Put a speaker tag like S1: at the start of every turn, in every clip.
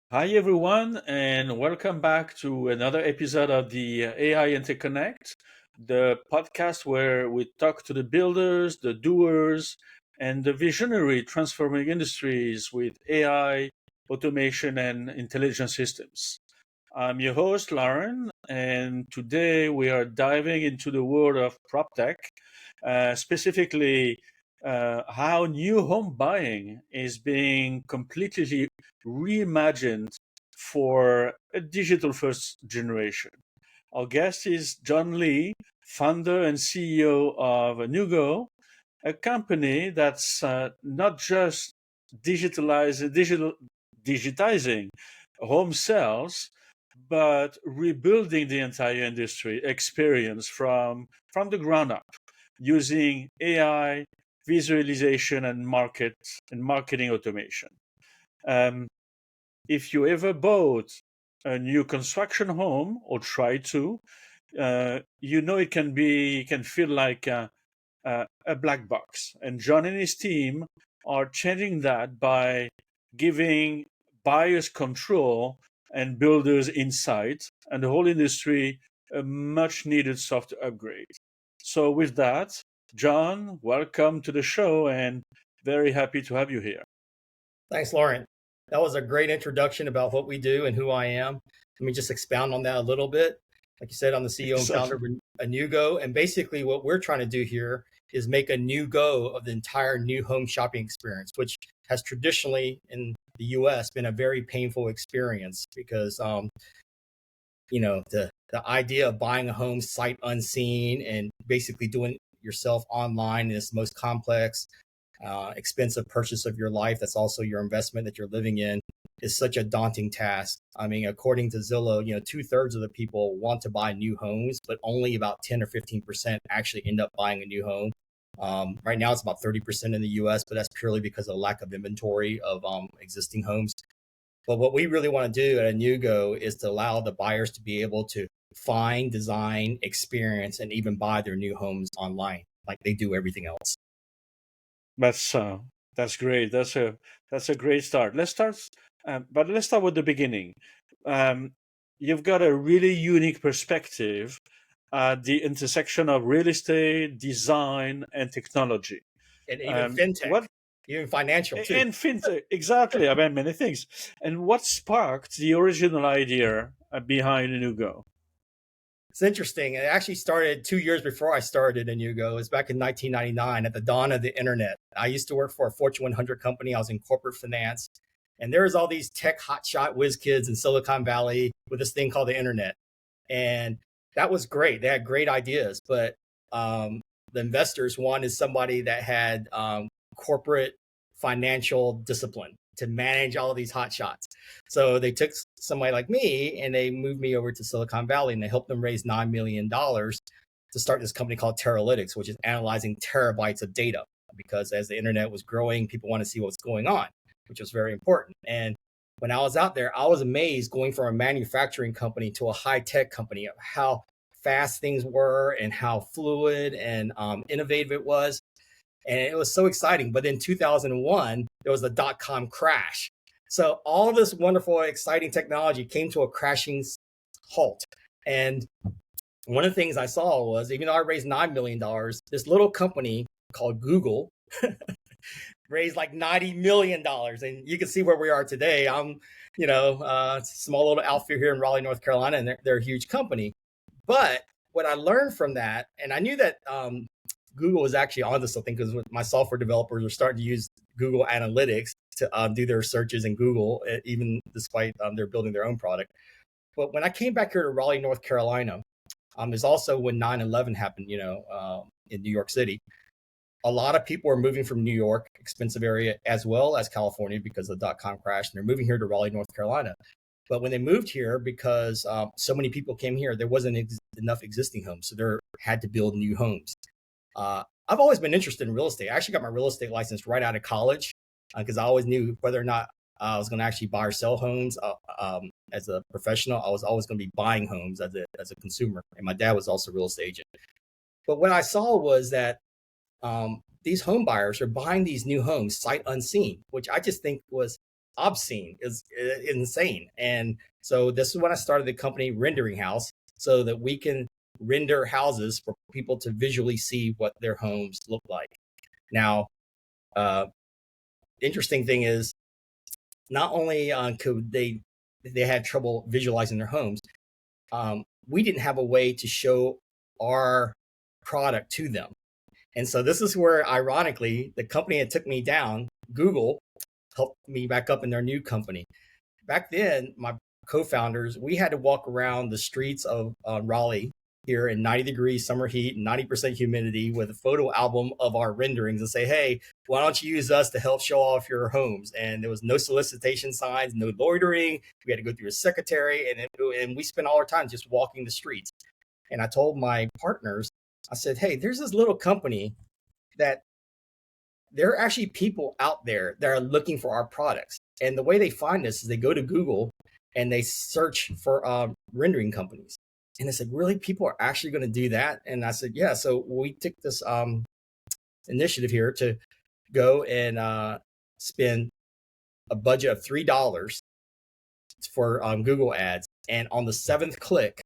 S1: Hi, everyone, and welcome back to another episode of the AI Interconnect, the podcast where we talk to the builders, the doers, and the visionary transforming industries with AI, automation, and intelligent systems. I'm your host, Lauren, and today we are diving into the world of prop tech, specifically how new home buying is being completely reimagined for a digital first generation. Our guest is John Lee, founder and CEO of Nugo, a company that's not just digitizing home sales, but rebuilding the entire industry experience from the ground up using AI, visualization, and marketing automation. Um, if you ever bought a new construction home or try to, you know it can feel like a black box. And John and his team are changing that by giving buyers control and builders insight, and the whole industry a much needed software upgrade. So, with that, John, welcome to the show and very happy to have you here.
S2: Thanks, Laurent. That was a great introduction about what we do and who I am. Let me just expound on that a little bit. Like you said, I'm the CEO and founder
S1: Exactly.
S2: of Anewgo, and basically what we're trying to do here is make a new go of the entire new home shopping experience, which has traditionally in the U.S. been a very painful experience because the idea of buying a home sight unseen and basically doing it yourself online is the most complex expensive purchase of your life that's also your investment that you're living in is such a daunting task. I mean, according to Zillow, 2/3 of the people want to buy new homes, but only about 10 or 15% actually end up buying a new home. Right now, it's about 30% in the US, but that's purely because of lack of inventory of existing homes. But what we really want to do at Nugo is to allow the buyers to be able to find, design, experience, and even buy their new homes online like they do everything else.
S1: That's uh, that's great. That's a great start. But let's start with the beginning. Um, you've got a really unique perspective at the intersection of real estate, design, and technology.
S2: And even fintech,
S1: What
S2: even financial too.
S1: and fintech exactly? I mean, many things. And what sparked the original idea behind Nugo?
S2: It's interesting. It actually started 2 years before I started in Nugo. It was back in 1999 at the dawn of the internet. I used to work for a Fortune 100 company. I was in corporate finance. And there was all these tech hotshot whiz kids in Silicon Valley with this thing called the internet. And that was great. They had great ideas, but the investors wanted somebody that had corporate financial discipline to manage all of these hot shots. So they took somebody like me and they moved me over to Silicon Valley and they helped them raise $9 million to start this company called Teralytics, which is analyzing terabytes of data. Because as the internet was growing, people want to see what's going on, which was very important. And when I was out there, I was amazed going from a manufacturing company to a high tech company of how fast things were and how fluid and innovative it was. And it was so exciting. But in 2001, there was the dot-com crash. So all of this wonderful, exciting technology came to a crashing halt. And one of the things I saw was, even though I raised $9 million, this little company called Google raised like $90 million. And you can see where we are today. I'm, small little outfit here in Raleigh, North Carolina, and they're a huge company. But what I learned from that, and I knew that Google was actually onto something because my software developers are starting to use Google Analytics to do their searches in Google, even despite they're building their own product. But when I came back here to Raleigh, North Carolina, there's also when 9/11 happened, in New York City. A lot of people are moving from New York, expensive area, as well as California because of the dot-com crash, and they're moving here to Raleigh, North Carolina. But when they moved here, because so many people came here, there wasn't enough existing homes, so they had to build new homes. I've always been interested in real estate. I actually got my real estate license right out of college because I always knew whether or not I was going to actually buy or sell homes. As a professional, I was always going to be buying homes as a consumer, and my dad was also a real estate agent. But what I saw was that these home buyers are buying these new homes sight unseen, which I just think was obscene, is insane. And so this is when I started the company Rendering House, so that we can render houses for people to visually see what their homes look like. Now, uh, interesting thing is, not only could they had trouble visualizing their homes, we didn't have a way to show our product to them. And so this is where, ironically, the company that took me down, Google, helped me back up in their new company. Back then, my co-founders, we had to walk around the streets of Raleigh here in 90 degrees summer heat and 90% humidity with a photo album of our renderings and say, hey, why don't you use us to help show off your homes? And there was no solicitation signs, no loitering. We had to go through a secretary, and we spent all our time just walking the streets. And I told my partners, I said, hey, there's this little company that there are actually people out there that are looking for our products. And the way they find us is they go to Google and they search for rendering companies. And I said, really, people are actually going to do that? And I said, yeah. So we took this initiative here to go and spend a budget of $3 for Google ads. And on the 7th click,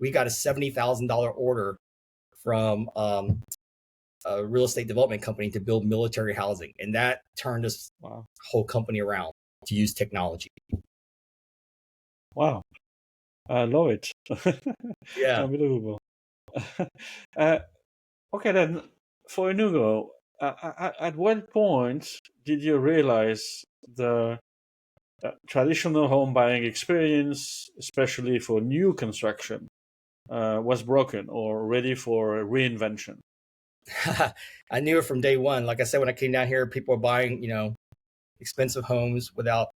S2: we got a $70,000 order from a real estate development company to build military housing. And that turned this whole company around to use technology.
S1: Wow. I love it.
S2: Yeah.
S1: Unbelievable. Okay, then for Nugo, at what point did you realize the traditional home buying experience, especially for new construction, was broken or ready for reinvention?
S2: I knew it from day one. Like I said, when I came down here, people were buying, expensive homes without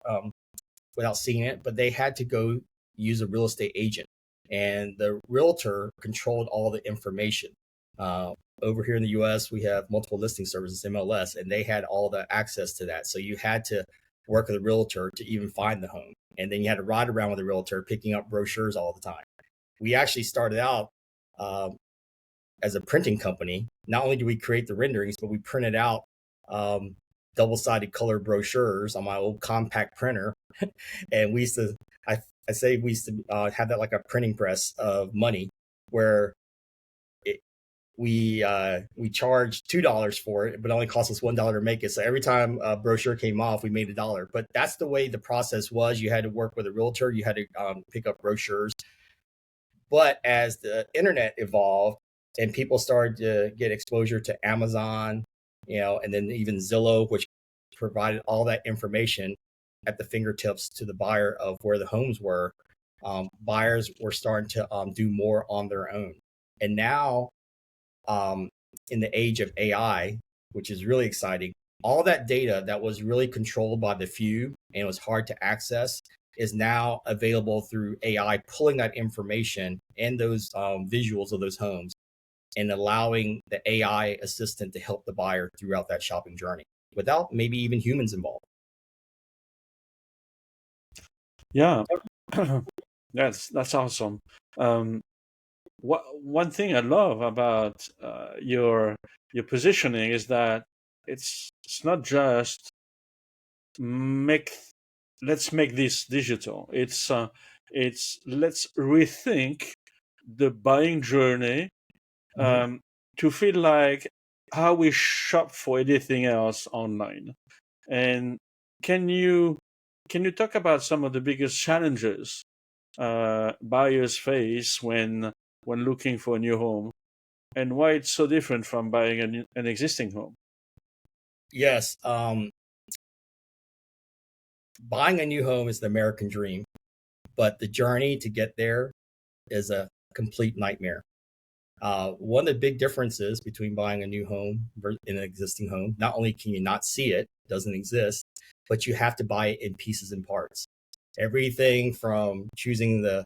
S2: seeing it, but they had to go use a real estate agent, and the realtor controlled all the information. Over here in the U.S., we have multiple listing services, MLS, and they had all the access to that. So you had to work with a realtor to even find the home, and then you had to ride around with a realtor, picking up brochures all the time. We actually started out as a printing company. Not only do we create the renderings, but we printed out double-sided color brochures on my old compact printer. And we used to, I say we used to have that like a printing press of money, where we charged $2 for it, but it only cost us $1 to make it. So every time a brochure came off, we made $1. But that's the way the process was. You had to work with a realtor. You had to pick up brochures. But as the internet evolved and people started to get exposure to Amazon, and then even Zillow, which provided all that information at the fingertips to the buyer of where the homes were, buyers were starting to do more on their own. And now, in the age of AI, which is really exciting, all that data that was really controlled by the few and was hard to access is now available through AI, pulling that information and those visuals of those homes and allowing the AI assistant to help the buyer throughout that shopping journey without maybe even humans involved.
S1: Yeah, that's awesome. One thing I love about your positioning is that it's not just let's make this digital. It's let's rethink the buying journey to feel like how we shop for anything else online. And can you talk about some of the biggest challenges buyers face when looking for a new home, and why it's so different from buying an existing home?
S2: Yes. Buying a new home is the American dream, but the journey to get there is a complete nightmare. One of the big differences between buying a new home and an existing home, not only can you not see it, doesn't exist, but you have to buy it in pieces and parts. Everything from choosing the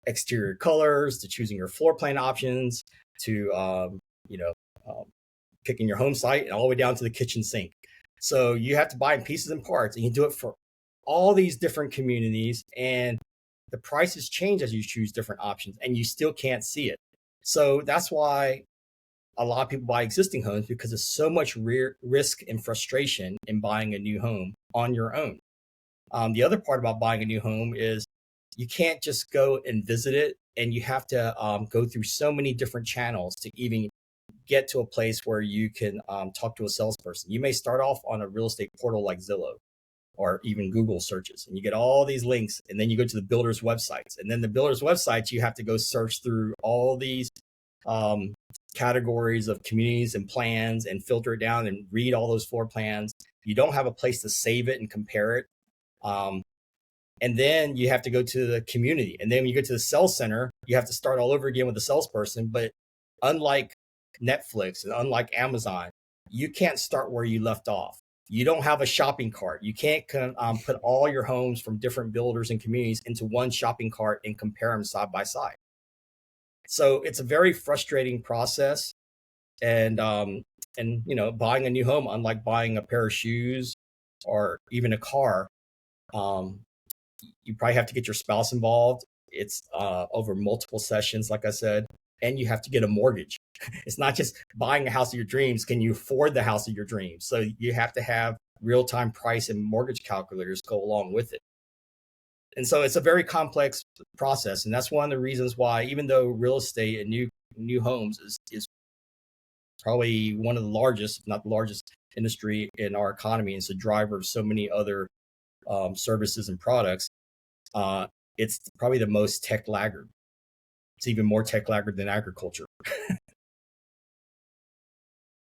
S2: exterior colors to choosing your floor plan options to picking your home site and all the way down to the kitchen sink. So you have to buy in pieces and parts, and you do it for all these different communities, and the prices change as you choose different options, and you still can't see it. So that's why a lot of people buy existing homes, because there's so much risk and frustration in buying a new home on your own. The other part about buying a new home is you can't just go and visit it, and you have to go through so many different channels to even get to a place where you can talk to a salesperson. You may start off on a real estate portal like Zillow or even Google searches, and you get all these links, and then you go to the builders' websites, and then the builders' websites, you have to go search through all these um, categories of communities and plans and filter it down and read all those floor plans. You don't have a place to save it and compare it. Um, and then you have to go to the community. And then when you go to the sales center, you have to start all over again with the salesperson. But unlike Netflix and unlike Amazon, you can't start where you left off. You don't have a shopping cart. You can't put all your homes from different builders and communities into one shopping cart and compare them side by side. So it's a very frustrating process. And buying a new home, unlike buying a pair of shoes or even a car, you probably have to get your spouse involved. It's over multiple sessions, like I said, and you have to get a mortgage. It's not just buying a house of your dreams. Can you afford the house of your dreams? So you have to have real-time price and mortgage calculators go along with it. And so it's a very complex process. And that's one of the reasons why, even though real estate and new homes is probably one of the largest, if not the largest industry in our economy, and it's a driver of so many other services and products, it's probably the most tech laggard. It's even more tech laggard than agriculture.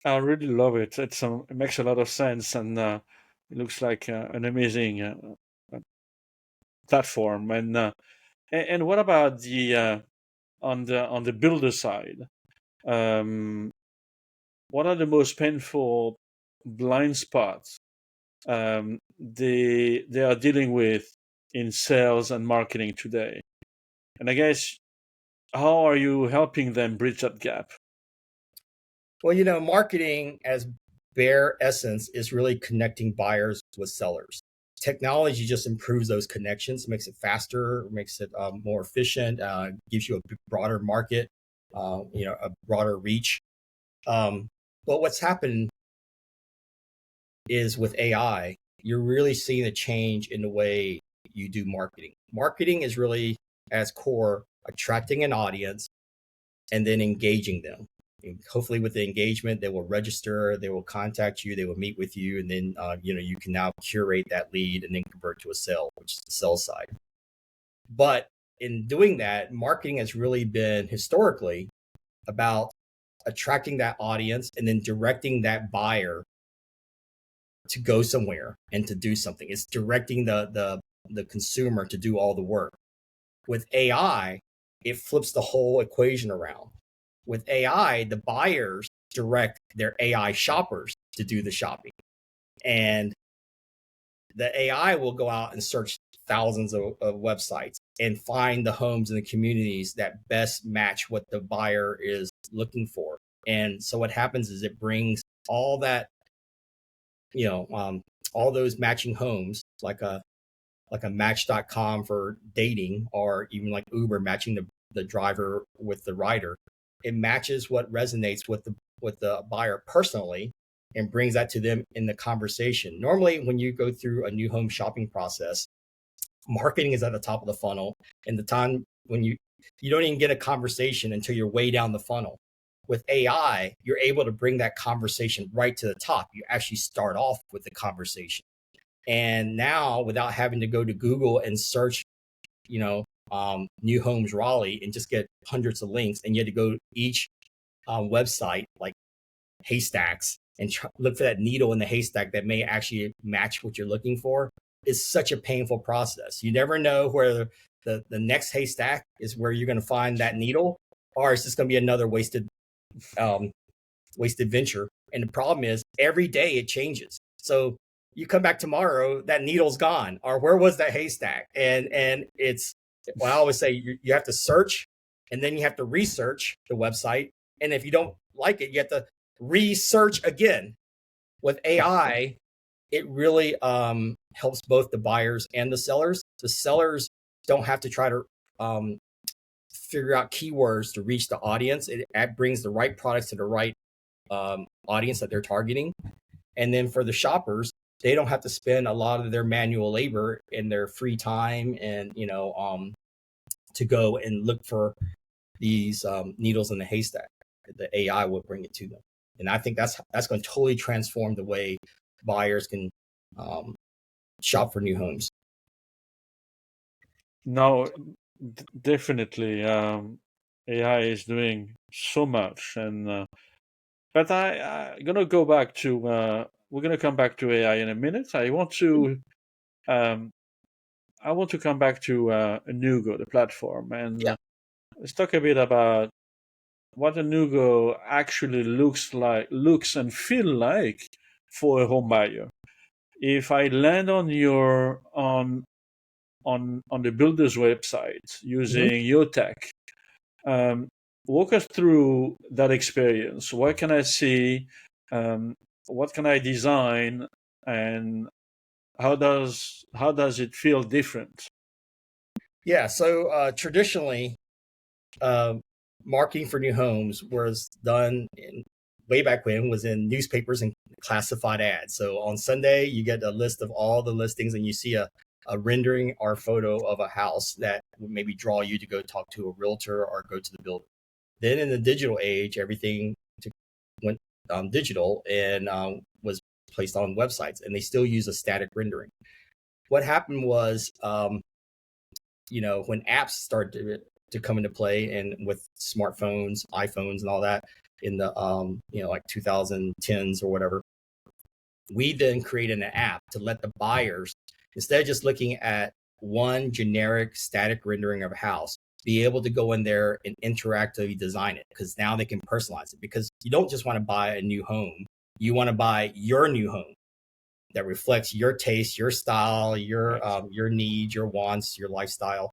S1: I really love it. It makes a lot of sense, and it looks like an amazing platform. And what about the on the builder side? Um, what are the most painful blind spots they are dealing with in sales and marketing today? And I guess, how are you helping them bridge that gap?
S2: Well, marketing as bare essence is really connecting buyers with sellers. Technology just improves those connections, makes it faster, makes it more efficient, gives you a broader market, a broader reach. But what's happened is with AI, you're really seeing a change in the way you do marketing. Marketing is really, as core, attracting an audience and then engaging them. And hopefully with the engagement, they will register, they will contact you, they will meet with you, and then you can now curate that lead and then convert to a sale, which is the sell side. But in doing that, marketing has really been historically about attracting that audience and then directing that buyer to go somewhere and to do something. It's directing the consumer to do all the work. With AI, it flips the whole equation around. With AI, the buyers direct their AI shoppers to do the shopping. And the AI will go out and search thousands of websites and find the homes and the communities that best match what the buyer is looking for. And so what happens is it brings all that, all those matching homes, like a match.com for dating, or even like Uber matching the driver with the rider. It matches what resonates with the buyer personally and brings that to them in the conversation. Normally, when you go through a new home shopping process, marketing is at the top of the funnel, and the time when you don't even get a conversation until you're way down the funnel. With AI, you're able to bring that conversation right to the top. You actually start off with the conversation. And now, without having to go to Google and search, new homes Raleigh and just get hundreds of links, and you had to go to each website like haystacks and look for that needle in the haystack that may actually match what you're looking for, is such a painful process. You never know where the next haystack is where you're going to find that needle, or it's just going to be another wasted venture. And the problem is every day it changes. So you come back tomorrow, that needle's gone, or where was that haystack? And it's, well, I always say you have to search, and then you have to research the website. And if you don't like it, you have to research again. With AI, it really helps both the buyers and the sellers. The sellers don't have to try to figure out keywords to reach the audience. It brings the right products to the right audience that they're targeting. And then for the shoppers, they don't have to spend a lot of their manual labor in their free time and, to go and look for these needles in the haystack. The AI will bring it to them. And I think that's going to totally transform the way buyers can shop for new homes.
S1: No, definitely. AI is doing so much, and but I'm gonna go back to. We're gonna come back to AI in a minute. Um, I want to come back to Nugo, the platform, and
S2: Yeah.
S1: let's talk a bit about what a Nugo actually looks and feel like for a home buyer. If I land on your on the builder's website
S2: Mhm.
S1: using your tech, um, walk us through that experience. What can I see? Um, what can I design? And how does it feel different?
S2: Yeah. So traditionally, uh, marketing for new homes was done way back when, was in newspapers and classified ads. So on Sunday, you get a list of all the listings, and you see a rendering or photo of a house that would maybe draw you to go talk to a realtor or go to the builder. Then in the digital age, everything went digital and was placed on websites, and they still use a static rendering. What happened was, when apps started to come into play, and with smartphones, iPhones, and all that in the like 2010s or whatever, we then created an app to let the buyers, instead of just looking at one generic static rendering of a house, be able to go in there and interactively design it, because now they can personalize it. Because you don't just want to buy a new home, you want to buy your new home that reflects your taste, your style,
S1: Right.
S2: your needs, your wants, your lifestyle.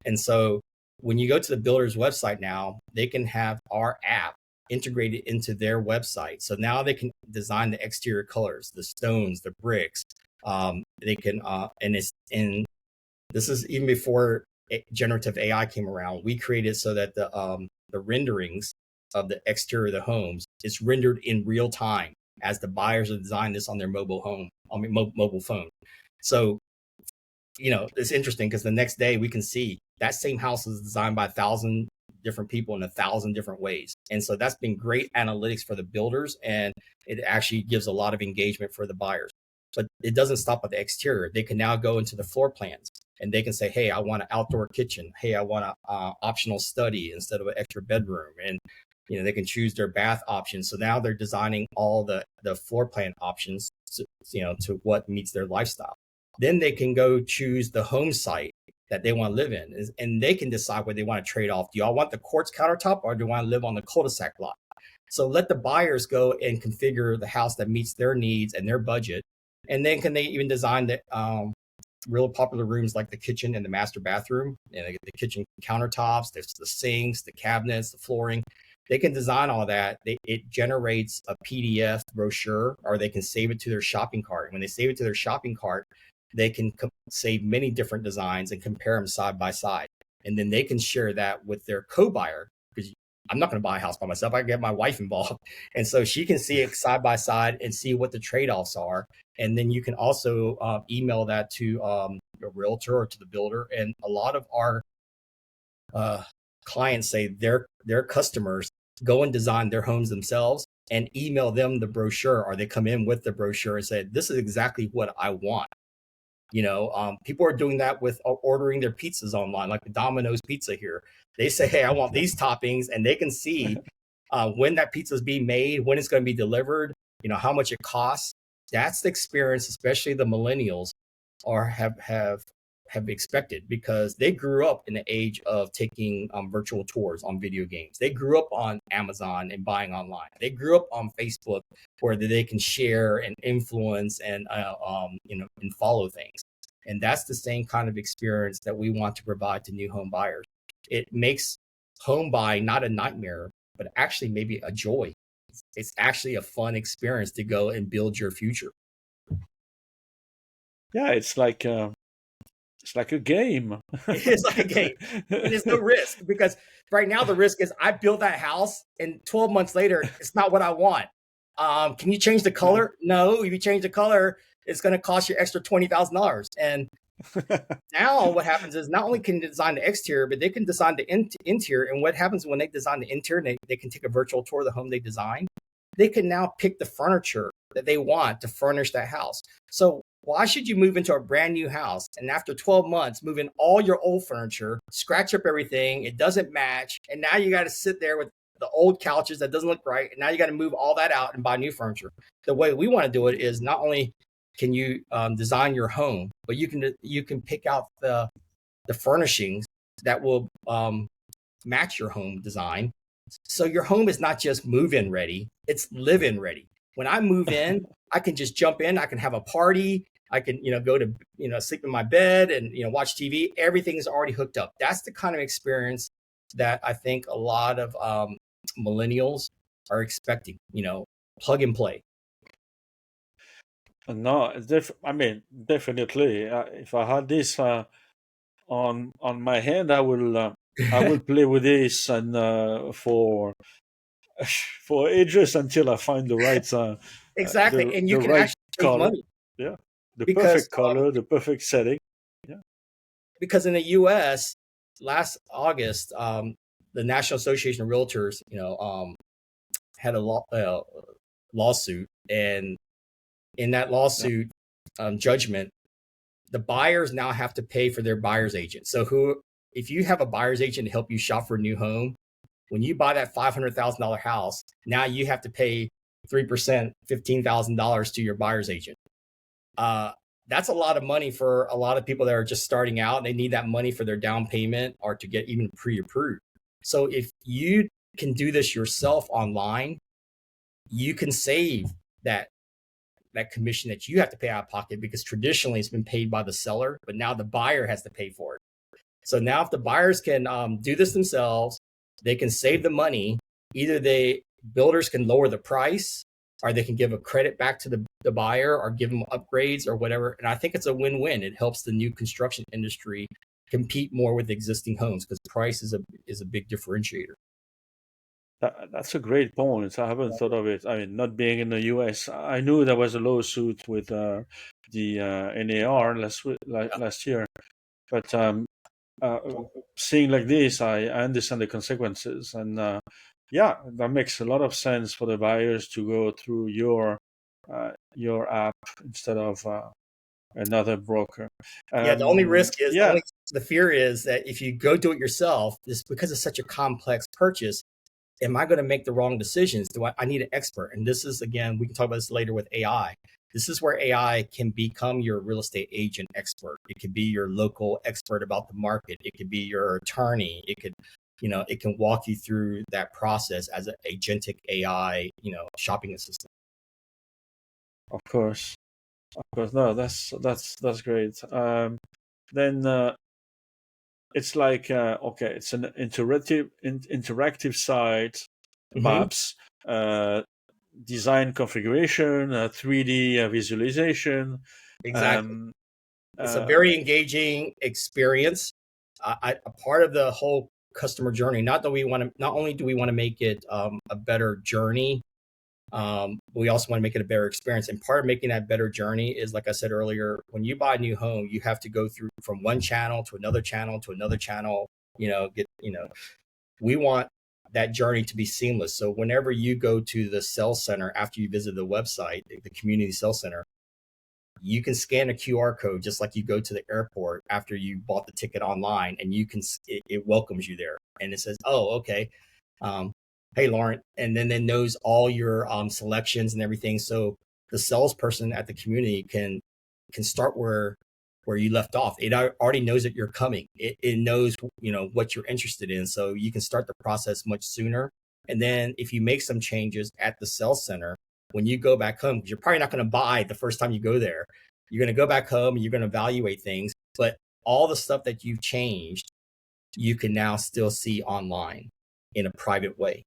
S2: And so when you go to the builder's website now, they can have our app integrated into their website. So now they can design the exterior colors, the stones, the bricks. They can, and this is even before generative AI came around. We created so that the renderings of the exterior of the homes is rendered in real time as the buyers are designing this on their mobile phone. So, it's interesting because the next day we can see that same house is designed by 1,000 different people in 1,000 different ways. And so that's been great analytics for the builders, and it actually gives a lot of engagement for the buyers. But it doesn't stop at the exterior. They can now go into the floor plans, and they can say, hey, I want an outdoor kitchen. Hey, I want an optional study instead of an extra bedroom. And they can choose their bath options. So now they're designing all the floor plan options to what meets their lifestyle. Then they can go choose the home site that they want to live in, and they can decide whether they want to trade off. Do y'all want the quartz countertop, or do you want to live on the cul-de-sac lot? So let the buyers go and configure the house that meets their needs and their budget. And then can they even design the real popular rooms like the kitchen and the master bathroom, and the kitchen countertops, there's the sinks, the cabinets, the flooring. They can design all that. It generates a PDF brochure, or they can save it to their shopping cart. When they save it to their shopping cart, they can save many different designs and compare them side by side. And then they can share that with their co-buyer, because I'm not going to buy a house by myself. I get my wife involved. And so she can see it side by side and see what the trade-offs are. And then you can also email that to a realtor or to the builder. And a lot of our clients say their customers go and design their homes themselves and email them the brochure, or they come in with the brochure and say, this is exactly what I want. People are doing that with ordering their pizzas online, like the Domino's pizza here. They say, hey, I want these toppings, and they can see when that pizza is being made, when it's going to be delivered, how much it costs. That's the experience, especially the millennials have expected, because they grew up in the age of taking virtual tours on video games. They grew up on Amazon and buying online. They grew up on Facebook, where they can share and influence and and follow things. And that's the same kind of experience that we want to provide to new home buyers. It makes home buying not a nightmare, but actually maybe a joy. It's actually a fun experience to go and build your future.
S1: Yeah, it's like a game.
S2: It is like a game. And it's no risk, because right now the risk is I build that house and 12 months later, it's not what I want. Can you change the color? No. If you change the color, it's going to cost you extra $20,000. And now what happens is not only can they design the exterior, but they can design the interior. And what happens when they design the interior, they can take a virtual tour of the home they designed. They can now pick the furniture that they want to furnish that house. So why should you move into a brand new house and after 12 months move in all your old furniture, scratch up everything, it doesn't match, and now you got to sit there with the old couches that doesn't look right, and now you got to move all that out and buy new furniture. The way we want to do it is not only can you design your home, but you can pick out the furnishings that will match your home design. So your home is not just move-in ready, it's live-in ready. When I move in, I can just jump in, I can have a party, I can, go to, sleep in my bed and, watch TV. Everything's already hooked up. That's the kind of experience that I think a lot of millennials are expecting, plug and play.
S1: No, I mean, definitely. If I had this on my hand, I will play with this and for ages until I find the right
S2: Exactly. And you
S1: the
S2: can
S1: right
S2: actually save
S1: color.
S2: money.
S1: Yeah, the
S2: Because
S1: perfect color, the perfect setting. Yeah.
S2: Because in the U.S. last August, the National Association of Realtors, had a lawsuit, and in that lawsuit judgment, the buyers now have to pay for their buyer's agent. So if you have a buyer's agent to help you shop for a new home, when you buy that $500,000 house, now you have to pay 3%, $15,000 to your buyer's agent. That's a lot of money for a lot of people that are just starting out and they need that money for their down payment or to get even pre-approved. So if you can do this yourself online, you can save that commission that you have to pay out of pocket, because traditionally it's been paid by the seller, but now the buyer has to pay for it. So now if the buyers can do this themselves, they can save the money. Either builders can lower the price, or they can give a credit back to the buyer or give them upgrades or whatever. And I think it's a win-win. It helps the new construction industry compete more with existing homes, because price is a big differentiator.
S1: That's a great point. I haven't thought of it. I mean, not being in the US, I knew there was a lawsuit with the NAR last year, but uh, seeing like this, I understand the consequences, and yeah, that makes a lot of sense for the buyers to go through your app instead of another broker.
S2: Yeah, the only risk is,
S1: Yeah,
S2: the fear is that if you go do it yourself, because it's such a complex purchase, am I going to make the wrong decisions? I need an expert? And this is, again, we can talk about this later with AI. This is where AI can become your real estate agent expert. It could be your local expert about the market. It could be your attorney. It can walk you through that process as an agentic AI, shopping assistant.
S1: of course, of course. No, that's great. Then it's like okay, it's an interactive site, maps, design configuration, 3D visualization.
S2: Exactly. It's a very engaging experience. A part of the whole customer journey. Not only do we want to make it a better journey, we also want to make it a better experience. And part of making that better journey is, like I said earlier, when you buy a new home, you have to go through from one channel to another channel to another channel. We want that journey to be seamless. So whenever you go to the sales center after you visit the website, the community sales center, you can scan a QR code just like you go to the airport after you bought the ticket online, and it welcomes you there, and it says, "Oh, okay, hey, Laurent," and then it knows all your selections and everything. So the salesperson at the community can start where you left off. It already knows that you're coming. It knows what you're interested in, so you can start the process much sooner. And then if you make some changes at the sales center, when you go back home, because you're probably not going to buy the first time you go there, you're going to go back home and you're going to evaluate things. But all the stuff that you've changed, you can now still see online in a private way.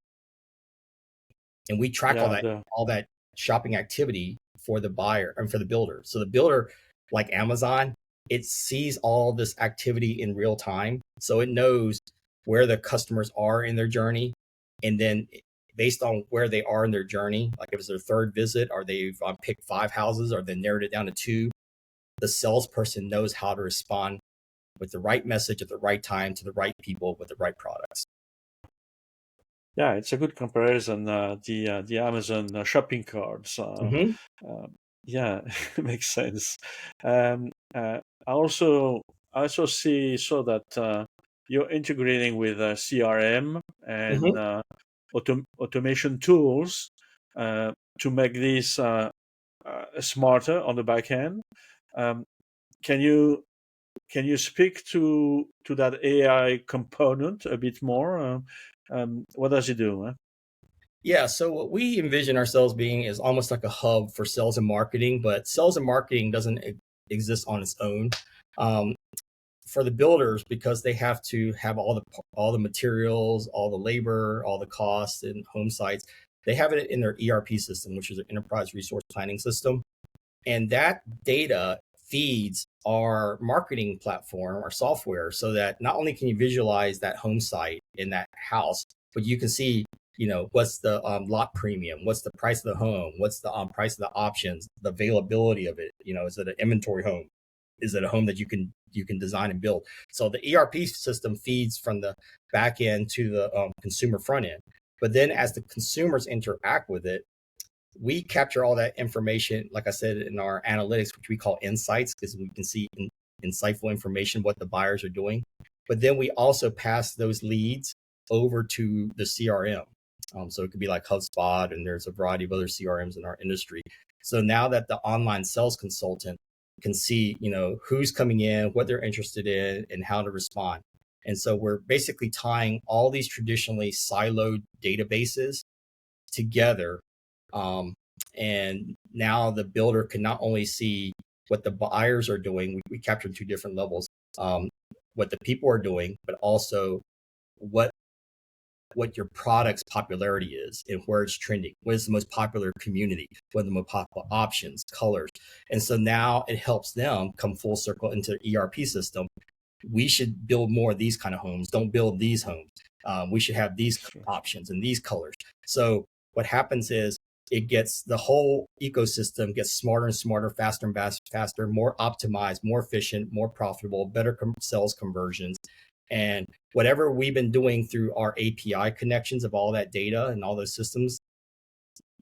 S2: And we track all that shopping activity for the buyer and for the builder. So the builder, like Amazon, it sees all this activity in real time. So it knows where the customers are in their journey. And then based on where they are in their journey. Like if it's their third visit, or they've picked 5 houses, or they narrowed it down to 2, the salesperson knows how to respond with the right message at the right time to the right people with the right products.
S1: Yeah, it's a good comparison. The Amazon shopping carts.
S2: Mm-hmm.
S1: Yeah, makes sense. Um, I also saw that you're integrating with CRM and
S2: Mm-hmm.
S1: automation tools to make this smarter on the back end. Um, can you speak to that AI component a bit more? What does it do? Huh?
S2: Yeah, so what we envision ourselves being is almost like a hub for sales and marketing, but sales and marketing doesn't exist on its own. Um, for the builders, because they have to have all the materials, all the labor, all the costs and home sites, they have it in their ERP system, which is an enterprise resource planning system. And that data feeds our marketing platform, our software, so that not only can you visualize that home site in that house, but you can see, what's the lot premium, what's the price of the home, what's the price of the options, the availability of it. Is it an inventory home? Is it a home that you can design and build? So the ERP system feeds from the back end to the consumer front end. But then as the consumers interact with it, we capture all that information, like I said, in our analytics, which we call insights, because we can see insightful information, what the buyers are doing. But then we also pass those leads over to the CRM. So it could be like HubSpot, and there's a variety of other CRMs in our industry. So now that the online sales consultant can see, who's coming in, what they're interested in, and how to respond. And so we're basically tying all these traditionally siloed databases together. And now the builder can not only see what the buyers are doing, we captured 2 different levels, what the people are doing, but also what your product's popularity is and where it's trending. What is the most popular community? What are the most popular options, colors? And so now it helps them come full circle into the ERP system. We should build more of these kind of homes. Don't build these homes. We should have these
S1: Sure.
S2: options and these colors. So what happens is it gets the whole ecosystem gets smarter and smarter, faster and faster, more optimized, more efficient, more profitable, better sales conversions. And whatever we've been doing through our API connections of all that data and all those systems,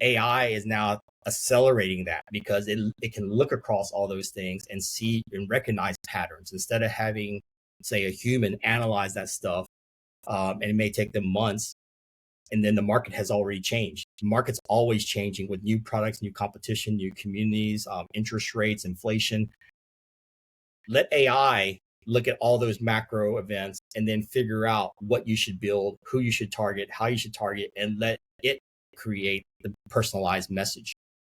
S2: AI is now accelerating that, because it can look across all those things and see and recognize patterns instead of having, say, a human analyze that stuff. And it may take them months. And then the market has already changed. The market's always changing with new products, new competition, new communities, interest rates, inflation. Let AI look at all those macro events and then figure out what you should build, who you should target, how you should target, and let it create the personalized message.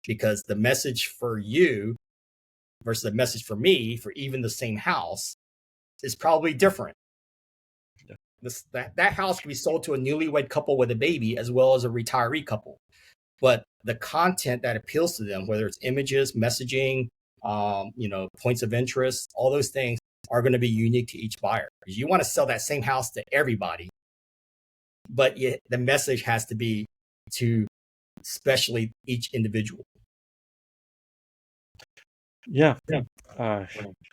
S2: Because the message for you versus the message for me, for even the same house, is probably different. That house can be sold to a newlywed couple with a baby as well as a retiree couple. But the content that appeals to them, whether it's images, messaging, points of interest, all those things are going to be unique to each buyer. Because you want to sell that same house to everybody, but the message has to be to especially each individual.
S1: Yeah,
S2: Yeah.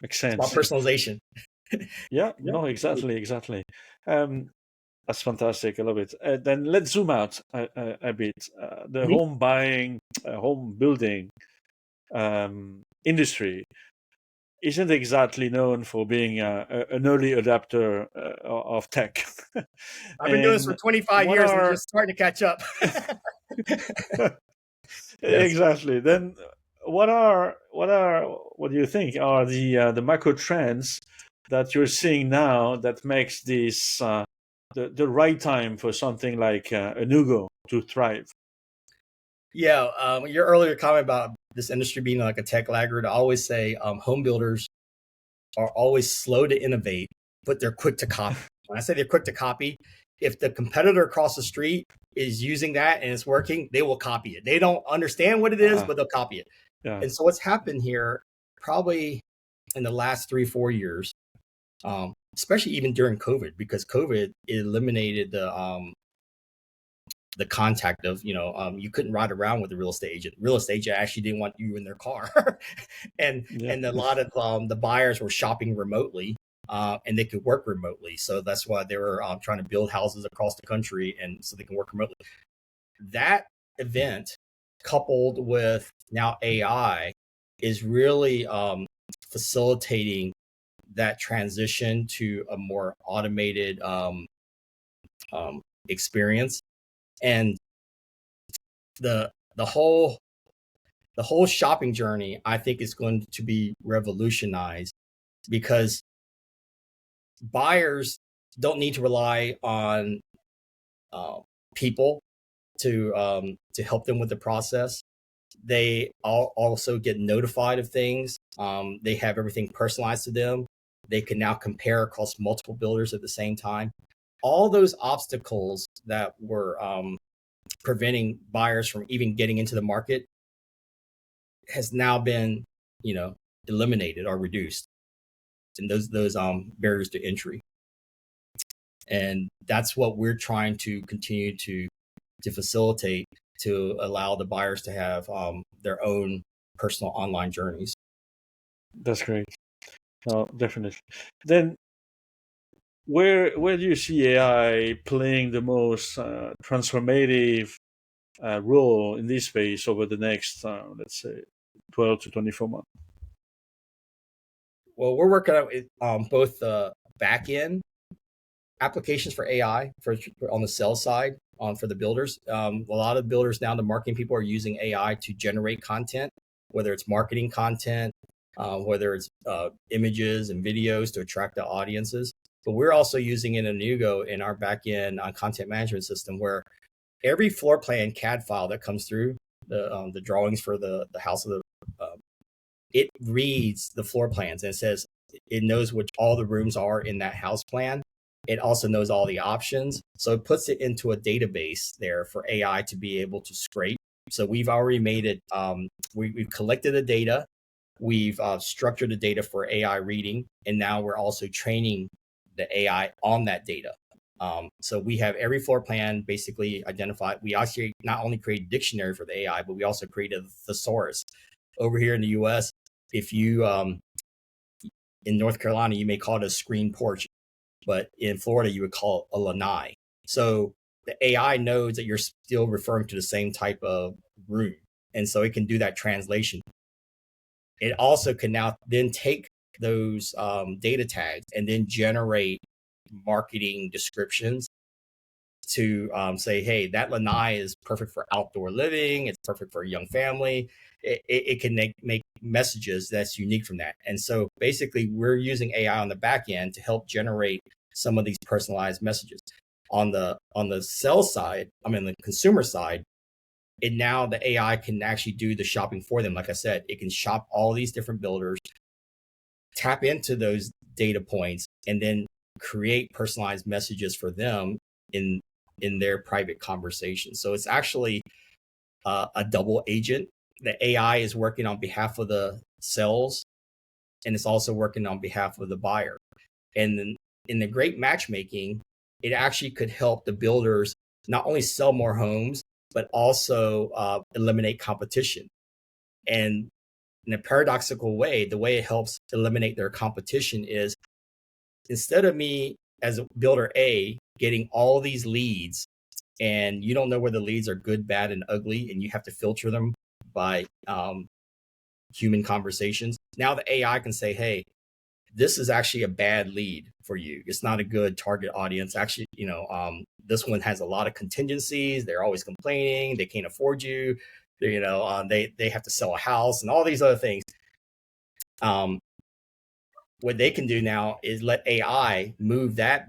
S1: makes
S2: It's about
S1: sense.
S2: personalization.
S1: Yeah, no, exactly. Um, that's fantastic. I love it. Then let's zoom out a bit. The
S2: Mhm.
S1: home buying, home building industry isn't exactly known for being an early adapter of tech.
S2: I've been doing this for
S1: And
S2: 25
S1: what
S2: years and
S1: are
S2: just starting to catch up. Yes.
S1: exactly? Then what do you think are the macro trends that you're seeing now that makes this the right time for something like a Nugo to thrive?
S2: Yeah. Your earlier comment about this industry being like a tech laggard, I always say home builders are always slow to innovate, but they're quick to copy. When I say they're quick to copy, if the competitor across the street is using that and it's working, they will copy it. They don't understand what it is,
S1: Uh,
S2: but they'll copy it.
S1: yeah.
S2: And so what's happened here, probably in the last 3-4 years, especially even during COVID, because COVID eliminated the contact of, you couldn't ride around with the real estate agent. Real estate agent actually didn't want you in their car. and
S1: Yeah.
S2: and a lot of the buyers were shopping remotely, and they could work remotely. So that's why they were trying to build houses across the country, and so they can work remotely. That event, coupled with now AI, is really facilitating that transition to a more automated experience. And the whole shopping journey, I think, is going to be revolutionized, because buyers don't need to rely on people to help them with the process. They also get notified of things. They have everything personalized to them. They can now compare across multiple builders at the same time. All those obstacles that were preventing buyers from even getting into the market has now been, eliminated or reduced, and those barriers to entry. And that's what we're trying to continue to facilitate, to allow the buyers to have their own personal online journeys.
S1: That's great. Definitely. Then, where do you see AI playing the most transformative role in this space over the next, let's say, 12 to 24 months?
S2: Well, we're working on both the back end applications for AI on the sales side, for the builders. A lot of builders now, the marketing people, are using AI to generate content, whether it's marketing content, whether it's images and videos to attract the audiences. But we're also using it in Nugo in our back end content management system, where every floor plan CAD file that comes through, the drawings for the house of the it reads the floor plans, and it says it knows which all the rooms are in that house plan. It also knows all the options. So it puts it into a database there for AI to be able to scrape. So we've already made it, we've collected the data, we've structured the data for AI reading, and now we're also training the AI on that data. So we have every floor plan basically identified. We actually not only create a dictionary for the AI, but we also created a thesaurus. Over here in the US, if you, in North Carolina, you may call it a screen porch, but in Florida, you would call it a lanai. So the AI knows that you're still referring to the same type of room. And so it can do that translation. It also can now then take those data tags and then generate marketing descriptions to say, hey, that lanai is perfect for outdoor living. It's perfect for a young family. It can make messages that's unique from that. And so basically, we're using AI on the back end to help generate some of these personalized messages. On the sales side, the consumer side, and now the AI can actually do the shopping for them. Like I said, it can shop all these different builders, tap into those data points, and then create personalized messages for them in their private conversations. So it's actually a double agent. The AI is working on behalf of the sales, and it's also working on behalf of the buyer. And then in the great matchmaking, it actually could help the builders not only sell more homes, but also eliminate competition. And in a paradoxical way, the way it helps eliminate their competition is, instead of me as a builder A getting all these leads, and you don't know where the leads are good, bad, and ugly, and you have to filter them by human conversations. Now the AI can say, hey, this is actually a bad lead for you. It's not a good target audience. Actually, this one has a lot of contingencies. They're always complaining. They can't afford you. They have to sell a house and all these other things. What they can do now is let AI move that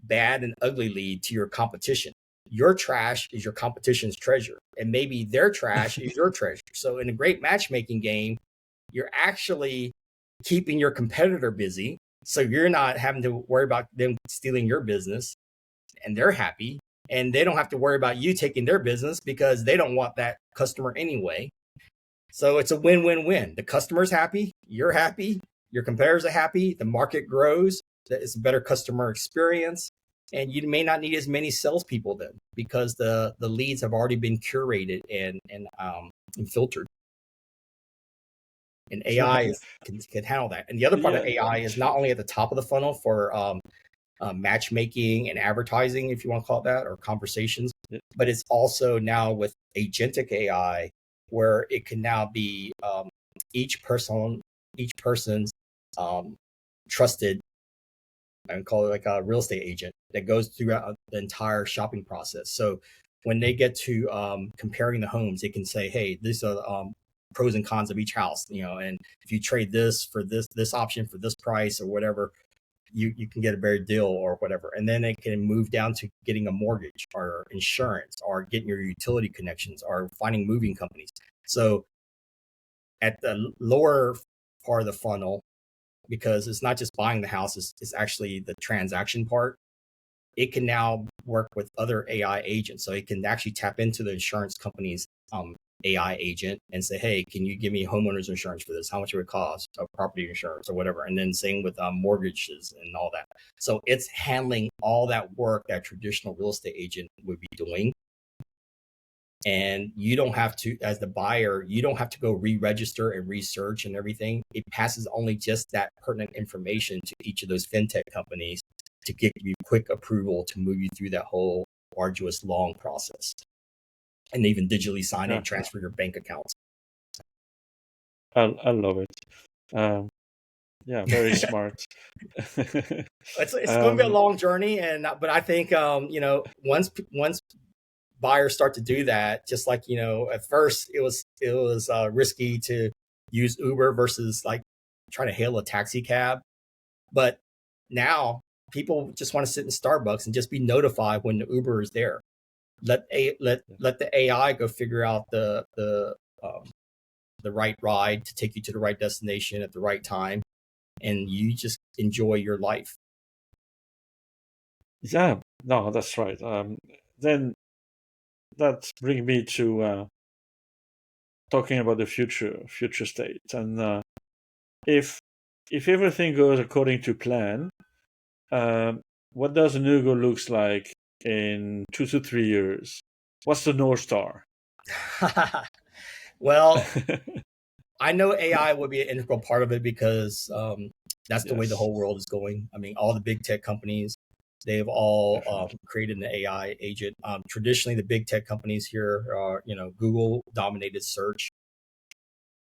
S2: bad and ugly lead to your competition. Your trash is your competition's treasure, and maybe their trash is your treasure. So in a great matchmaking game, you're actually keeping your competitor busy. So you're not having to worry about them stealing your business, and they're happy. And they don't have to worry about you taking their business, because they don't want that customer anyway. So it's a win-win-win. The customer's happy, you're happy, your competitors are happy, the market grows, it's a better customer experience. and you may not need as many salespeople then because the leads have already been curated and filtered. And AI can handle that. And the other part of
S1: Yeah.
S2: AI is not only at the top of the funnel for matchmaking and advertising, if you want to call it that, or conversations,
S1: Yeah.
S2: but it's also now with agentic AI, where it can now be each person's trusted, and call it like a real estate agent that goes throughout the entire shopping process. So when they get to comparing the homes, it can say, hey, these are pros and cons of each house, and if you trade this for this option for this price or whatever, you can get a better deal or whatever. And then it can move down to getting a mortgage or insurance or getting your utility connections or finding moving companies. So at the lower part of the funnel, because it's not just buying the house, it's actually the transaction part. It can now work with other AI agents. So it can actually tap into the insurance company's AI agent and say, hey, can you give me homeowners insurance for this? How much it would cost, or property insurance or whatever. And then same with mortgages and all that. So it's handling all that work that traditional real estate agent would be doing. And you don't have to, as the buyer, you don't have to go re-register and research and everything. It passes only just that pertinent information to each of those fintech companies to get you quick approval to move you through that whole arduous, long process. And even digitally sign
S1: Yeah.
S2: and transfer your bank accounts.
S1: I love it. Yeah, very smart.
S2: It's going to be a long journey, but I think once buyers start to do that, just like at first it was risky to use Uber versus like trying to hail a taxi cab, but now people just want to sit in Starbucks and just be notified when the Uber is there. Let the AI go figure out the right ride to take you to the right destination at the right time, and you just enjoy your life.
S1: Yeah, no, that's right. Then that brings me to talking about the future state, and if everything goes according to plan, what does Nugo looks like in 2 to 3 years? What's the North Star?
S2: Well, I know AI will be an integral part of it because that's the way the
S1: Yes,
S2: whole world is going. I mean, all the big tech companies, they've all
S1: definitely.
S2: created an AI agent. Traditionally, the big tech companies here are, Google dominated search,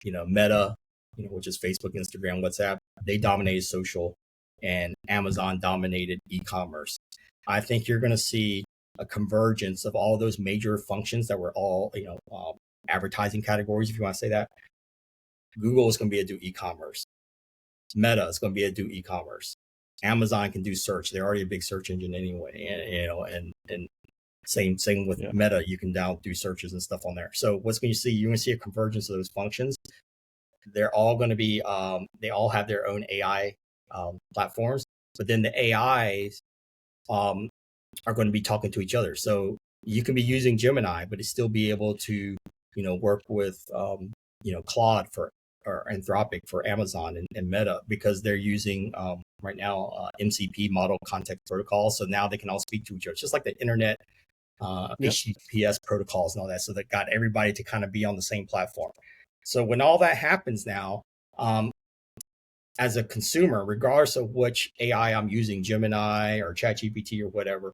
S2: Meta, which is Facebook, Instagram, WhatsApp. They dominated social, and Amazon dominated e-commerce. I think you're going to see a convergence of all those major functions that were all, advertising categories, if you want to say that. Google is going to be a do e-commerce. Meta is going to be a do e-commerce. Amazon can do search. They're already a big search engine anyway, and same with
S1: Yeah,
S2: Meta. You can now do searches and stuff on there. So what's going to see? You're going to see a convergence of those functions. They're all going to be. They all have their own AI platforms, but then the AIs are going to be talking to each other. So you can be using Gemini, but it still be able to, work with, Claude or Anthropic for Amazon and Meta, because they're using right now MCP, model context protocol. So now they can all speak to each other, just like the internet,
S1: yeah,
S2: HTTPS protocols and all that. So that got everybody to kind of be on the same platform. So when all that happens now, as a consumer, regardless of which AI I'm using, Gemini or ChatGPT or whatever,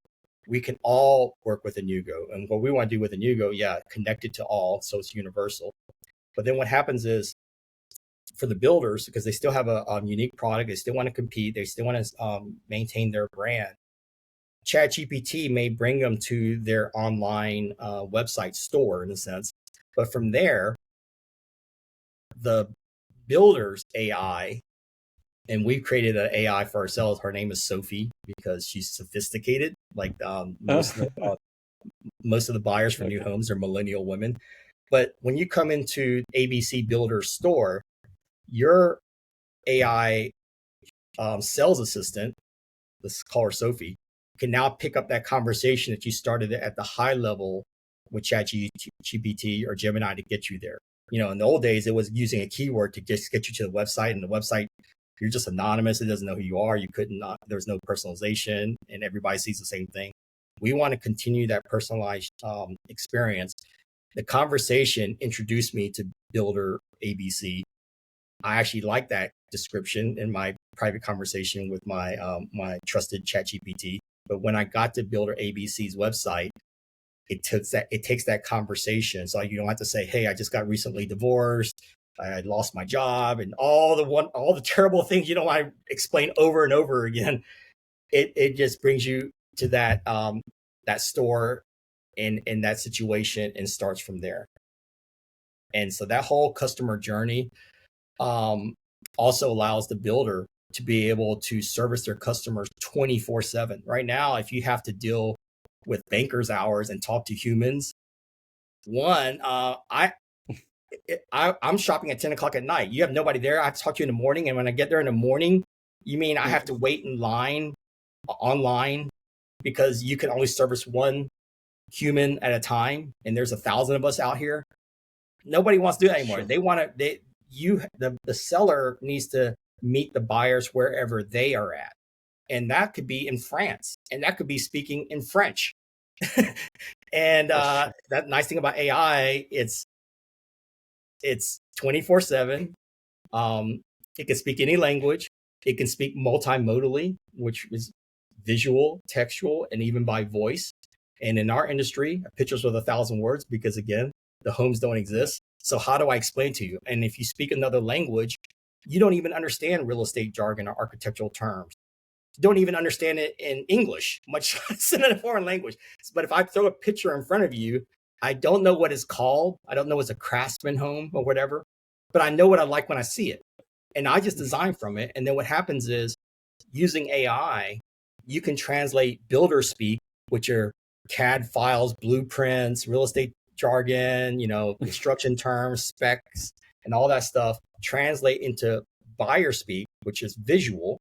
S2: we can all work with Enewgo. And what we want to do with Enewgo, connect it to all, so it's universal. But then what happens is, for the builders, because they still have a unique product, they still want to compete, they still want to maintain their brand. ChatGPT may bring them to their online website store in a sense, but from there, the builders AI, and we've created an AI for ourselves. Her name is Sophie because she's sophisticated. Like most of the buyers for new
S1: okay,
S2: homes are millennial women. But when you come into ABC Builder store, your AI sales assistant, let's call her Sophie, can now pick up that conversation that you started at the high level with ChatGPT or Gemini to get you there. In the old days, it was using a keyword to just get you to the website, and the website You're just anonymous. It doesn't know who you are. You couldn't not, there's no personalization and everybody sees the same thing. We want to continue that personalized experience. The conversation introduced me to Builder ABC. I actually like that description in my private conversation with my my trusted ChatGPT. But when I got to Builder ABC's website, it takes that conversation. So you don't have to say, "Hey, I just got recently divorced. I lost my job," and all the terrible things you don't want to explain over and over again. It just brings you to that store in that situation and starts from there. And so that whole customer journey also allows the builder to be able to service their customers 24/7. Right now, if you have to deal with bankers hours and talk to humans, one, I'm shopping at 10 o'clock at night. You have nobody there. I have to talk to you in the morning. And when I get there in the morning, you mean I have to wait in line online because you can only service one human at a time. And there's 1,000 of us out here. Nobody wants to do that anymore.
S1: Sure.
S2: They want to, the seller needs to meet the buyers wherever they are at. And that could be in France, and that could be speaking in French. And that nice thing about AI, it's 24/7. It can speak any language. It can speak multimodally, which is visual, textual, and even by voice. And in our industry, pictures with 1,000 words, because again, the homes don't exist. So how do I explain to you? And if you speak another language, you don't even understand real estate jargon or architectural terms. You don't even understand it in English, much less in a foreign language. But if I throw a picture in front of you, I don't know what it's called. I don't know it's a craftsman home or whatever, but I know what I like when I see it. And I just design from it. And then what happens is, using AI, you can translate builder speak, which are CAD files, blueprints, real estate jargon, construction terms, specs, and all that stuff, translate into buyer speak, which is visual.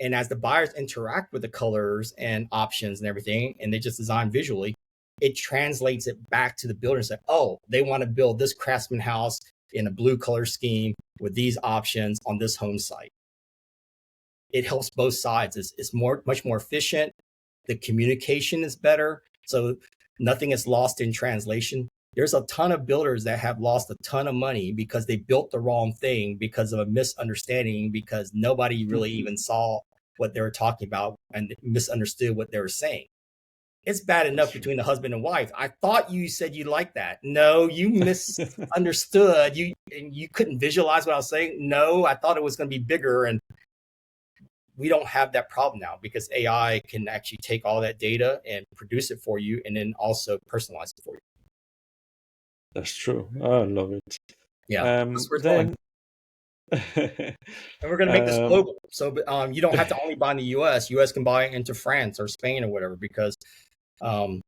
S2: And as the buyers interact with the colors and options and everything, and they just design visually, it translates it back to the builder and say, oh, they want to build this craftsman house in a blue color scheme with these options on this home site. It helps both sides. It's much more efficient. The communication is better. So nothing is lost in translation. There's a ton of builders that have lost a ton of money because they built the wrong thing because of a misunderstanding, because nobody really even saw what they were talking about and misunderstood what they were saying. It's bad enough between the husband and wife. I thought you said you liked that. No, you misunderstood. You couldn't visualize what I was saying. No, I thought it was going to be bigger. And we don't have that problem now because AI can actually take all that data and produce it for you and then also personalize it for you.
S1: That's true. I love it.
S2: Yeah, that's where it's going.
S1: Then,
S2: And we're going to make this global. So you don't have to only buy in the US. US can buy into France or Spain or whatever because the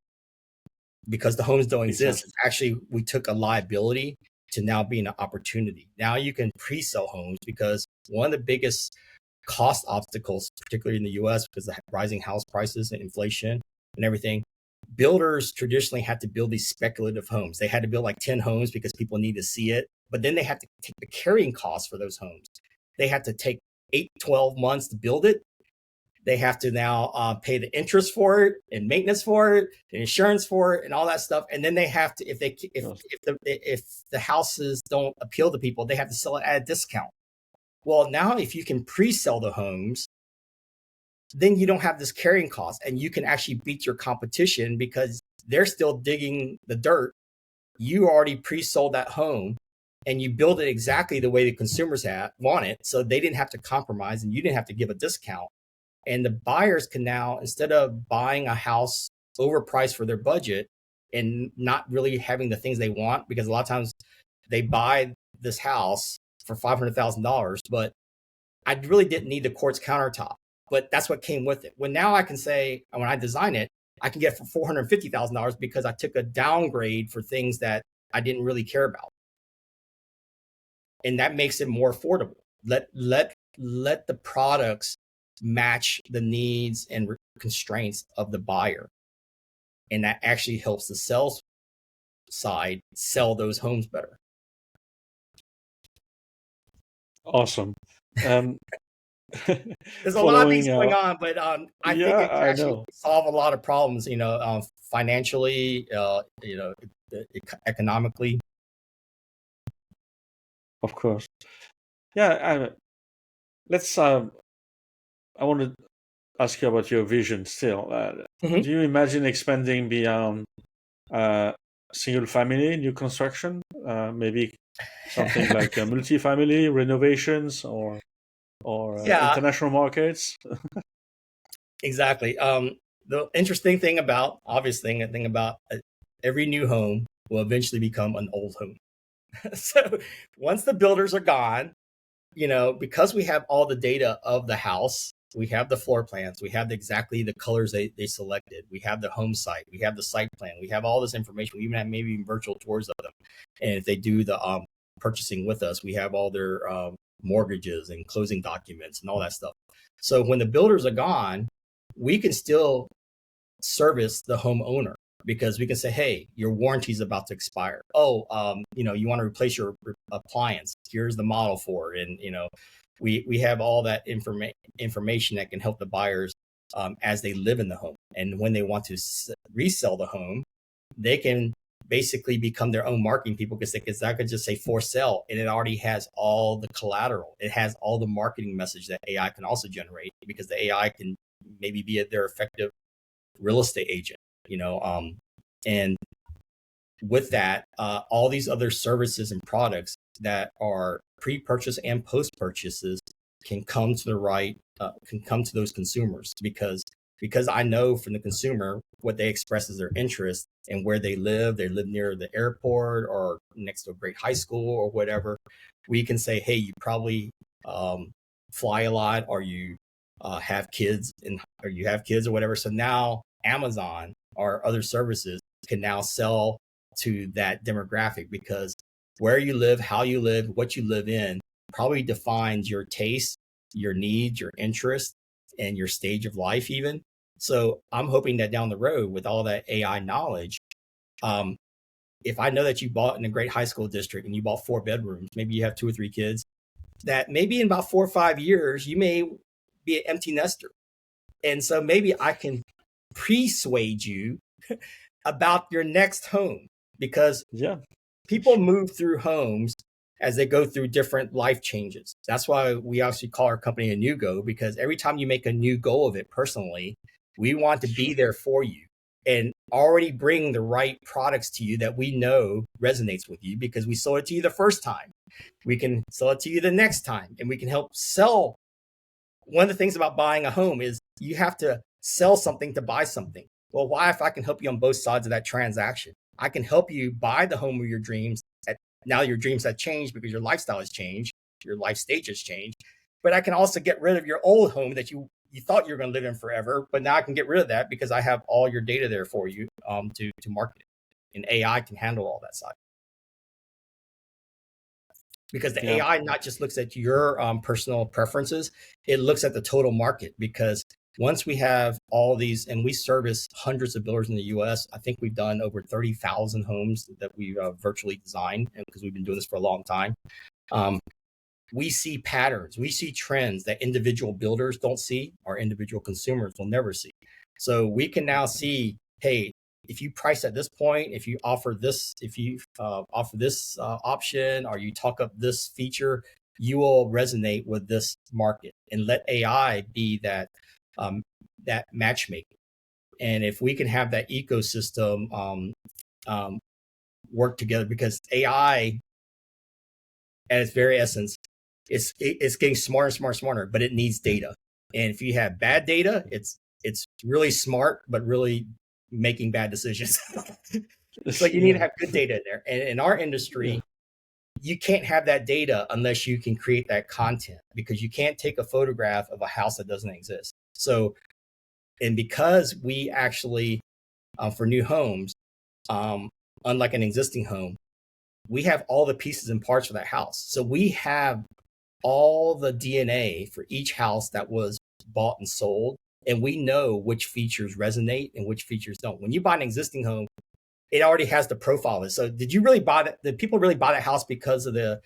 S2: homes don't exist.
S1: exactly.
S2: Actually, we took a liability to now being an opportunity. Now you can pre-sell homes because one of the biggest cost obstacles, particularly in the US, because of rising house prices and inflation and everything, builders traditionally had to build these speculative homes. They had to build like 10 homes because people need to see it, but then they had to take the carrying costs for those homes. They had to take 8-12 months to build it. They have to now pay the interest for it and maintenance for it and insurance for it and all that stuff. And then they have to, if the houses don't appeal to people, they have to sell it at a discount. Well, now if you can pre-sell the homes, then you don't have this carrying cost and you can actually beat your competition because they're still digging the dirt. You already pre-sold that home and you build it exactly the way the consumers want it. So they didn't have to compromise and you didn't have to give a discount. And the buyers can now, instead of buying a house overpriced for their budget and not really having the things they want, because a lot of times they buy this house for $500,000, but I really didn't need the quartz countertop, but that's what came with it. When now I can say, when I design it, I can get it for $450,000 because I took a downgrade for things that I didn't really care about. And that makes it more affordable. Let the products match the needs and constraints of the buyer. And that actually helps the sales side sell those homes better.
S1: Awesome. Um,
S2: There's a lot of things
S1: following,
S2: going on, but I think
S1: yeah,
S2: it can
S1: I
S2: actually
S1: know,
S2: solve a lot of problems. Financially, economically.
S1: of course. Yeah, let's. I want to ask you about your vision still.
S2: Mhm.
S1: Do you imagine expanding beyond uh, single family new construction? Maybe something like multifamily renovations or
S2: Yeah,
S1: international markets?
S2: exactly. The interesting thing about, every new home will eventually become an old home. So once the builders are gone, because we have all the data of the house, we have the floor plans, we have exactly the colors they selected, we have the home site, we have the site plan, we have all this information, we even have maybe even virtual tours of them. And if they do the purchasing with us, we have all their mortgages and closing documents and all that stuff. So when the builders are gone, we can still service the homeowner because we can say, hey, your warranty is about to expire. Oh, you want to replace your appliance. Here's the model for it. And, we have all that information that can help the buyers as they live in the home. And when they want to resell the home, they can basically become their own marketing people because I could just say for sale and it already has all the collateral. It has all the marketing message that AI can also generate because the AI can maybe be their effective real estate agent, and with that, all these other services and products that are pre-purchase and post-purchases can come to the right, can come to those consumers because I know from the consumer what they express as their interest and where they live. They live near the airport or next to a great high school or whatever. We can say, hey, you probably fly a lot, or you have kids, or you have kids or whatever. So now Amazon or other services can now sell to that demographic because where you live, how you live, what you live in probably defines your taste, your needs, your interest, and your stage of life even. So I'm hoping that down the road with all that AI knowledge, um, if I know that you bought in a great high school district and you bought 4 bedrooms, maybe you have 2 or 3 kids, that maybe in about 4 or 5 years, you may be an empty nester. And so maybe I can persuade you about your next home because
S1: Yeah,
S2: people move through homes as they go through different life changes. That's why we actually call our company a Nugo, because every time you make a new goal of it personally, we want to be there for you and already bring the right products to you that we know resonates with you because we sold it to you the first time. We can sell it to you the next time and we can help sell. One of the things about buying a home is you have to sell something to buy something. Well, why if I can help you on both sides of that transaction? I can help you buy the home of your dreams. Now your dreams have changed because your lifestyle has changed, your life stage has changed. But I can also get rid of your old home that you thought you were going to live in forever. But now I can get rid of that because I have all your data there for you to market it. And AI can handle all that side because the
S1: yeah,
S2: AI not just looks at your personal preferences, it looks at the total market. Because once we have all these, and we service hundreds of builders in the US, I think we've done over 30,000 homes that we virtually designed because we've been doing this for a long time. Um, we see patterns, we see trends that individual builders don't see, or individual consumers will never see. So we can now see, hey, if you price at this point, if you offer this, option, or you talk up this feature, you will resonate with this market, and let AI be that matchmaker. And if we can have that ecosystem um, work together, because AI at its very essence, it's getting smarter and smarter and smarter, but it needs data. And if you have bad data, it's really smart, but really making bad decisions. So you need to
S1: yeah,
S2: have good data in there. And in our
S1: yeah,
S2: industry, you can't have that data unless you can create that content, because you can't take a photograph of a house that doesn't exist. So, and because we actually, for new homes, um, unlike an existing home, we have all the pieces and parts for that house. So we have all the DNA for each house that was bought and sold. And we know which features resonate and which features don't. When you buy an existing home, it already has the profile of it. So did you really buy it? Did people really buy that house because of the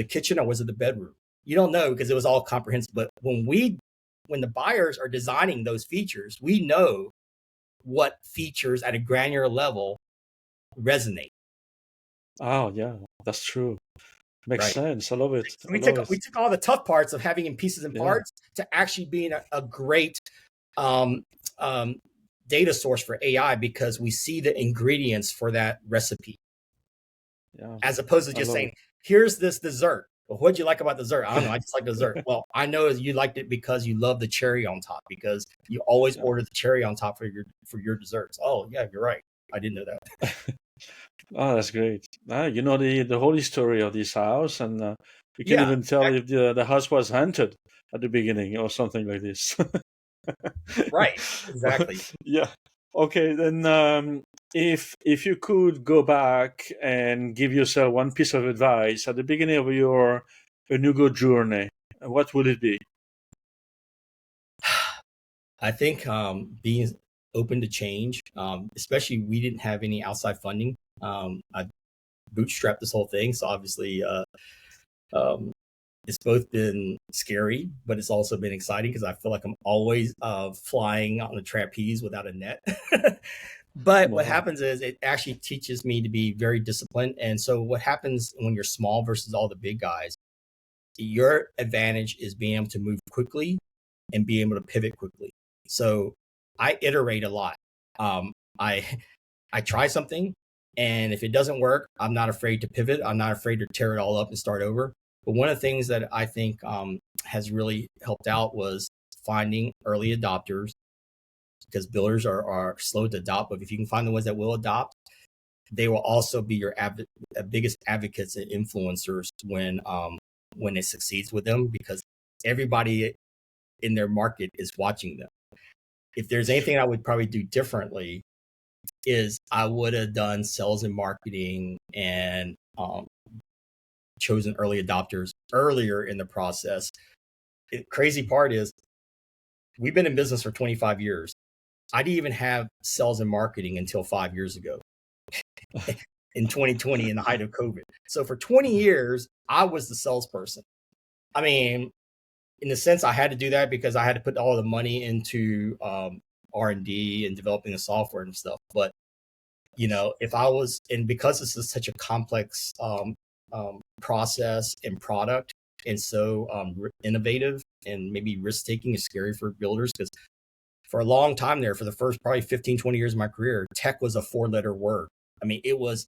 S2: kitchen, or was it the bedroom? You don't know because it was all comprehensive. But when the buyers are designing those features, we know what features at a granular level resonate.
S1: Oh, yeah, that's true. Makes
S2: Right.
S1: sense. I love it.
S2: So
S1: I love
S2: we
S1: it.
S2: took all the tough parts of having in pieces and
S1: Yeah,
S2: parts to actually being a great um, um, data source for AI because we see the ingredients for that recipe,
S1: yeah,
S2: as opposed to
S1: I
S2: just
S1: love
S2: saying,
S1: it.
S2: "Here's this dessert." Well, what'd you like about dessert? I don't know. I just like dessert. Well, I know you liked it because you love the cherry on top because you always
S1: Yeah.
S2: order the cherry on top for your desserts. Oh yeah, you're right. I didn't know that.
S1: Oh, that's great. You know the whole history of this house, and you can
S2: Yeah,
S1: even tell if the house was hunted at the beginning or something like this.
S2: right. Exactly.
S1: Yeah. Okay, then if you could go back and give yourself one piece of advice at the beginning of your Nugo journey, what would it be?
S2: I think being open to change, especially we didn't have any outside funding. I bootstrapped this whole thing, so obviously um, it's both been scary, but it's also been exciting because I feel like I'm always flying on a trapeze without a net. But what
S1: Wow.
S2: happens is it actually teaches me to be very disciplined. And so what happens when you're small versus all the big guys, your advantage is being able to move quickly and be able to pivot quickly. So I iterate a lot. Um, I I try something, and if it doesn't work, I'm not afraid to pivot. I'm not afraid to tear it all up and start over. But one of the things that I think has really helped out was finding early adopters because builders are slow to adopt. But if you can find the ones that will adopt, they will also be your biggest advocates and influencers when it succeeds with them because everybody in their market is watching them. If there's anything I would probably do differently, is I would have done sales and marketing and chosen early adopters earlier in the process. The crazy part is we've been in business for 25 years. I didn't even have sales and marketing until 5 years ago in 2020 in the height of COVID. So for 20 years, I was the salesperson. I mean, in the sense I had to do that because I had to put all the money into R&D and developing the software and stuff. But if I was, and because this is such a complex process and product, and so innovative and maybe risk taking is scary for builders because for a long time there, for the first probably 15, 20 years of my career, tech was a 4-letter word. I mean, it was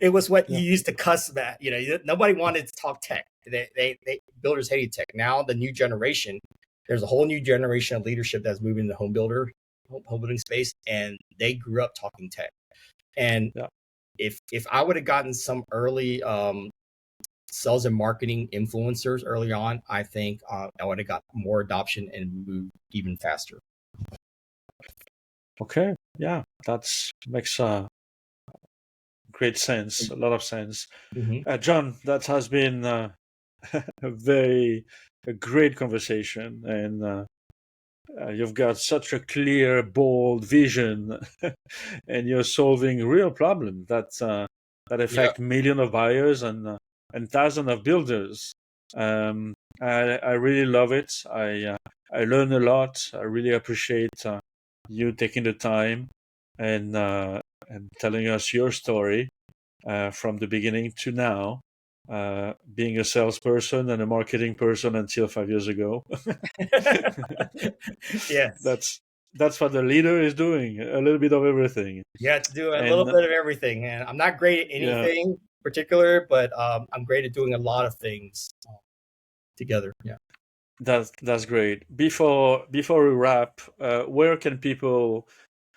S2: it was what you
S1: Yeah.
S2: used to cuss at. Nobody wanted to talk tech. They builders hated tech. Now the new generation, there's a whole new generation of leadership that's moving in the home building space, and they grew up talking tech. And
S1: Yeah.
S2: if I would have gotten some early sales and marketing influencers early on, I think I would have got more adoption and moved even faster.
S1: Okay. Yeah. That's makes great sense. A lot of sense.
S2: Mm-hmm.
S1: John, that has been a very a great conversation, and you've got such a clear, bold vision, and you're solving real problems that
S2: Yeah.
S1: affect millions of buyers and thousands of builders. Um, I really love it. I learn a lot. I really appreciate you taking the time and and telling us your story from the beginning to now, being a salesperson and a marketing person until 5 years ago.
S2: Yes.
S1: that's that's what the leader is doing, a little bit of everything.
S2: You have to do a little
S1: And
S2: bit of everything. And I'm not great at
S1: yeah,
S2: anything particular, but I'm great at doing a lot of things together. Yeah.
S1: that's great. Before we wrap, where can people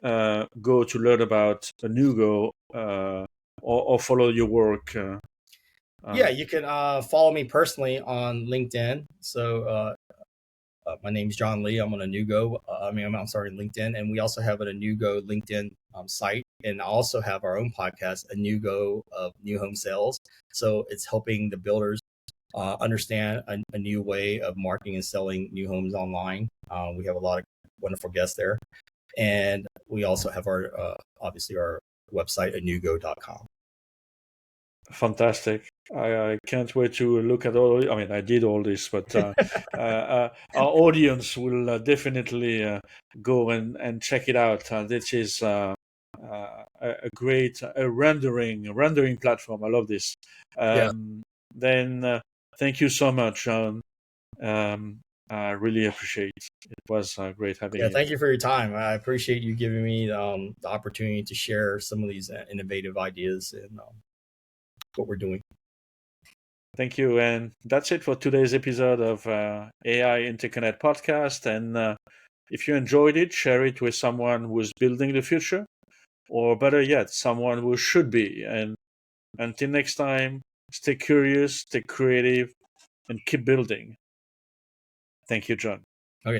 S1: go to learn about Nugo or follow your work?
S2: Yeah,
S1: Um,
S2: you can follow me personally on LinkedIn. So my name's John Lee. I'm on Nugo. I'm sorry, LinkedIn, and we also have an Nugo LinkedIn site, and I also have our own podcast, Nugo of New Home Sales. So it's helping the builders understand a new way of marketing and selling new homes online. We have a lot of wonderful guests there, and we also have our obviously our website, anugo.com.
S1: Fantastic. I can't wait to look at all. I mean, I did all this, but our audience will definitely go and check it out. This is a great rendering platform. I love this.
S2: Yeah.
S1: Um, then thank you so much, John. I really appreciate it. It was great having
S2: Yeah.
S1: you.
S2: Thank you for your time. I appreciate you giving me the opportunity to share some of these innovative ideas and what we're doing.
S1: Thank you. And that's it for today's episode of AI Interconnect podcast. And if you enjoyed it, share it with someone who's building the future, or better yet, someone who should be. And until next time, stay curious, stay creative, and keep building. Thank you, John.